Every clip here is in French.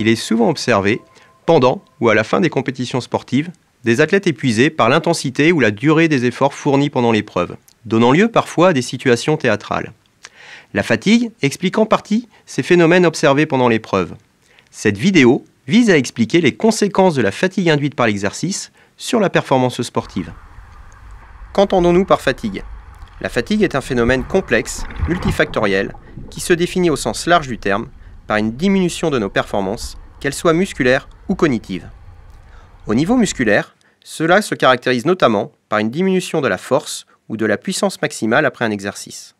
il est souvent observé, pendant ou à la fin des compétitions sportives, des athlètes épuisés par l'intensité ou la durée des efforts fournis pendant l'épreuve, donnant lieu parfois à des situations théâtrales. La fatigue explique en partie ces phénomènes observés pendant l'épreuve. Cette vidéo vise à expliquer les conséquences de la fatigue induite par l'exercice sur la performance sportive. Qu'entendons-nous par fatigue ? La fatigue est un phénomène complexe, multifactoriel, qui se définit au sens large du terme par une diminution de nos performances, qu'elles soient musculaires ou cognitives. Au niveau musculaire, cela se caractérise notamment par une diminution de la force ou de la puissance maximale après un exercice.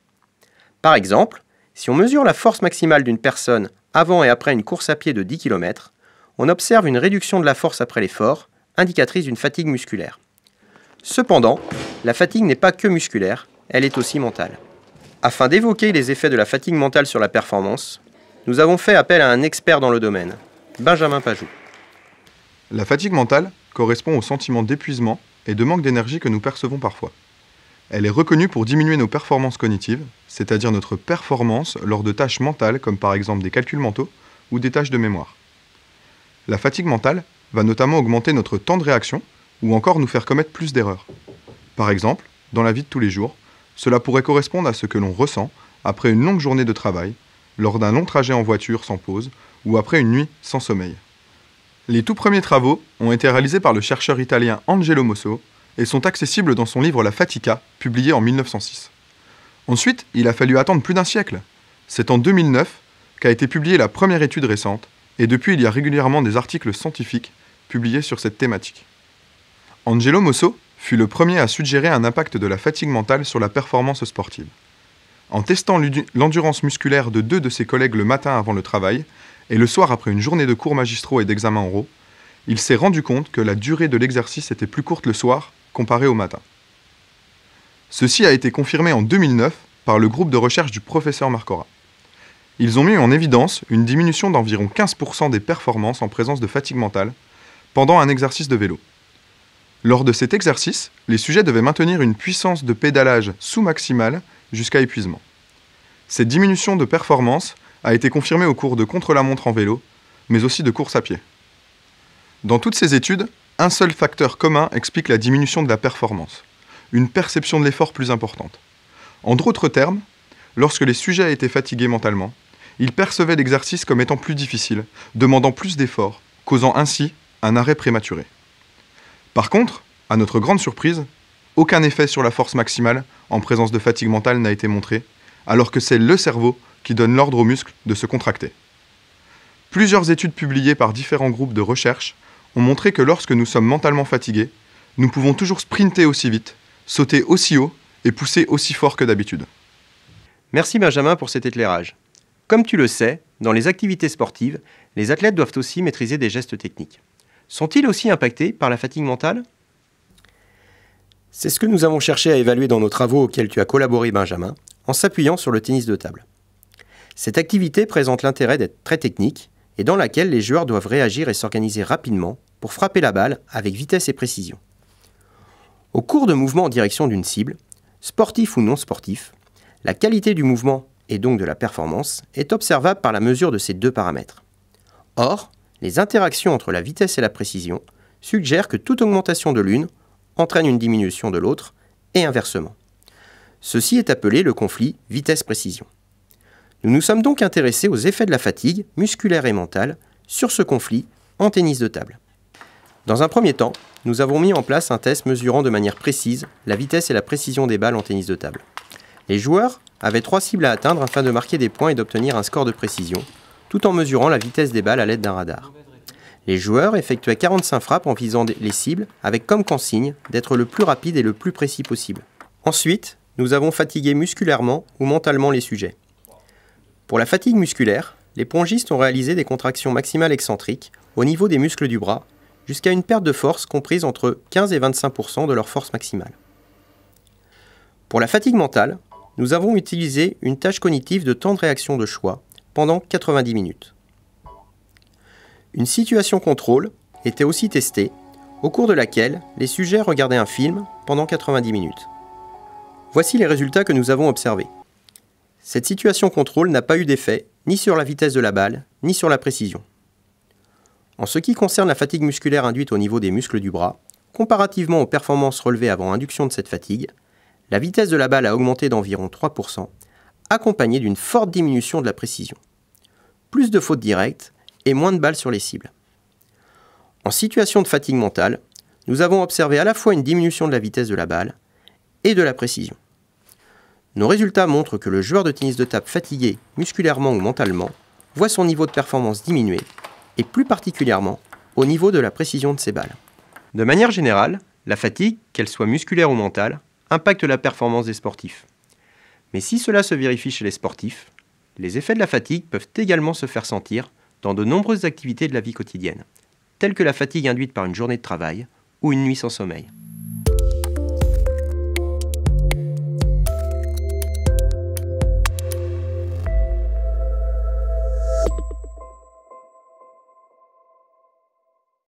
Par exemple, si on mesure la force maximale d'une personne avant et après une course à pied de 10 km, on observe une réduction de la force après l'effort, indicatrice d'une fatigue musculaire. Cependant, la fatigue n'est pas que musculaire, elle est aussi mentale. Afin d'évoquer les effets de la fatigue mentale sur la performance, nous avons fait appel à un expert dans le domaine, Benjamin Pajot. La fatigue mentale correspond au sentiment d'épuisement et de manque d'énergie que nous percevons parfois. Elle est reconnue pour diminuer nos performances cognitives, c'est-à-dire notre performance lors de tâches mentales comme par exemple des calculs mentaux ou des tâches de mémoire. La fatigue mentale va notamment augmenter notre temps de réaction ou encore nous faire commettre plus d'erreurs. Par exemple, dans la vie de tous les jours, cela pourrait correspondre à ce que l'on ressent après une longue journée de travail, lors d'un long trajet en voiture sans pause ou après une nuit sans sommeil. Les tout premiers travaux ont été réalisés par le chercheur italien Angelo Mosso et sont accessibles dans son livre La Fatica, publié en 1906. Ensuite, il a fallu attendre plus d'un siècle. C'est en 2009 qu'a été publiée la première étude récente, et depuis il y a régulièrement des articles scientifiques publiés sur cette thématique. Angelo Mosso fut le premier à suggérer un impact de la fatigue mentale sur la performance sportive. En testant l'endurance musculaire de 2 de ses collègues le matin avant le travail, et le soir après une journée de cours magistraux et d'examens oraux, il s'est rendu compte que la durée de l'exercice était plus courte le soir comparée au matin. Ceci a été confirmé en 2009 par le groupe de recherche du professeur Marcora. Ils ont mis en évidence une diminution d'environ 15% des performances en présence de fatigue mentale pendant un exercice de vélo. Lors de cet exercice, les sujets devaient maintenir une puissance de pédalage sous-maximale jusqu'à épuisement. Cette diminution de performance a été confirmée au cours de contre-la-montre en vélo, mais aussi de course à pied. Dans toutes ces études, un seul facteur commun explique la diminution de la performance, une perception de l'effort plus importante. En d'autres termes, lorsque les sujets étaient fatigués mentalement, ils percevaient l'exercice comme étant plus difficile, demandant plus d'efforts, causant ainsi un arrêt prématuré. Par contre, à notre grande surprise, aucun effet sur la force maximale en présence de fatigue mentale n'a été montré, alors que c'est le cerveau qui donne l'ordre aux muscles de se contracter. Plusieurs études publiées par différents groupes de recherche ont montré que lorsque nous sommes mentalement fatigués, nous pouvons toujours sprinter aussi vite, sauter aussi haut et pousser aussi fort que d'habitude. Merci Benjamin pour cet éclairage. Comme tu le sais, dans les activités sportives, les athlètes doivent aussi maîtriser des gestes techniques. Sont-ils aussi impactés par la fatigue mentale ? C'est ce que nous avons cherché à évaluer dans nos travaux auxquels tu as collaboré, Benjamin, en s'appuyant sur le tennis de table. Cette activité présente l'intérêt d'être très technique et dans laquelle les joueurs doivent réagir et s'organiser rapidement pour frapper la balle avec vitesse et précision. Au cours de mouvements en direction d'une cible, sportif ou non sportif, la qualité du mouvement et donc de la performance est observable par la mesure de ces 2 paramètres. Or, les interactions entre la vitesse et la précision suggèrent que toute augmentation de l'une entraîne une diminution de l'autre et inversement. Ceci est appelé le conflit vitesse-précision. Nous nous sommes donc intéressés aux effets de la fatigue musculaire et mentale sur ce conflit en tennis de table. Dans un premier temps, nous avons mis en place un test mesurant de manière précise la vitesse et la précision des balles en tennis de table. Les joueurs avaient 3 cibles à atteindre afin de marquer des points et d'obtenir un score de précision, tout en mesurant la vitesse des balles à l'aide d'un radar. Les joueurs effectuaient 45 frappes en visant les cibles avec comme consigne d'être le plus rapide et le plus précis possible. Ensuite, nous avons fatigué musculairement ou mentalement les sujets. Pour la fatigue musculaire, les pongistes ont réalisé des contractions maximales excentriques au niveau des muscles du bras, jusqu'à une perte de force comprise entre 15 et 25% de leur force maximale. Pour la fatigue mentale, nous avons utilisé une tâche cognitive de temps de réaction de choix pendant 90 minutes. Une situation contrôle était aussi testée, au cours de laquelle les sujets regardaient un film pendant 90 minutes. Voici les résultats que nous avons observés. Cette situation contrôle n'a pas eu d'effet ni sur la vitesse de la balle, ni sur la précision. En ce qui concerne la fatigue musculaire induite au niveau des muscles du bras, comparativement aux performances relevées avant induction de cette fatigue, la vitesse de la balle a augmenté d'environ 3%, accompagnée d'une forte diminution de la précision. Plus de fautes directes et moins de balles sur les cibles. En situation de fatigue mentale, nous avons observé à la fois une diminution de la vitesse de la balle et de la précision. Nos résultats montrent que le joueur de tennis de table fatigué musculairement ou mentalement voit son niveau de performance diminuer, et plus particulièrement au niveau de la précision de ses balles. De manière générale, la fatigue, qu'elle soit musculaire ou mentale, impacte la performance des sportifs. Mais si cela se vérifie chez les sportifs, les effets de la fatigue peuvent également se faire sentir dans de nombreuses activités de la vie quotidienne, telles que la fatigue induite par une journée de travail ou une nuit sans sommeil.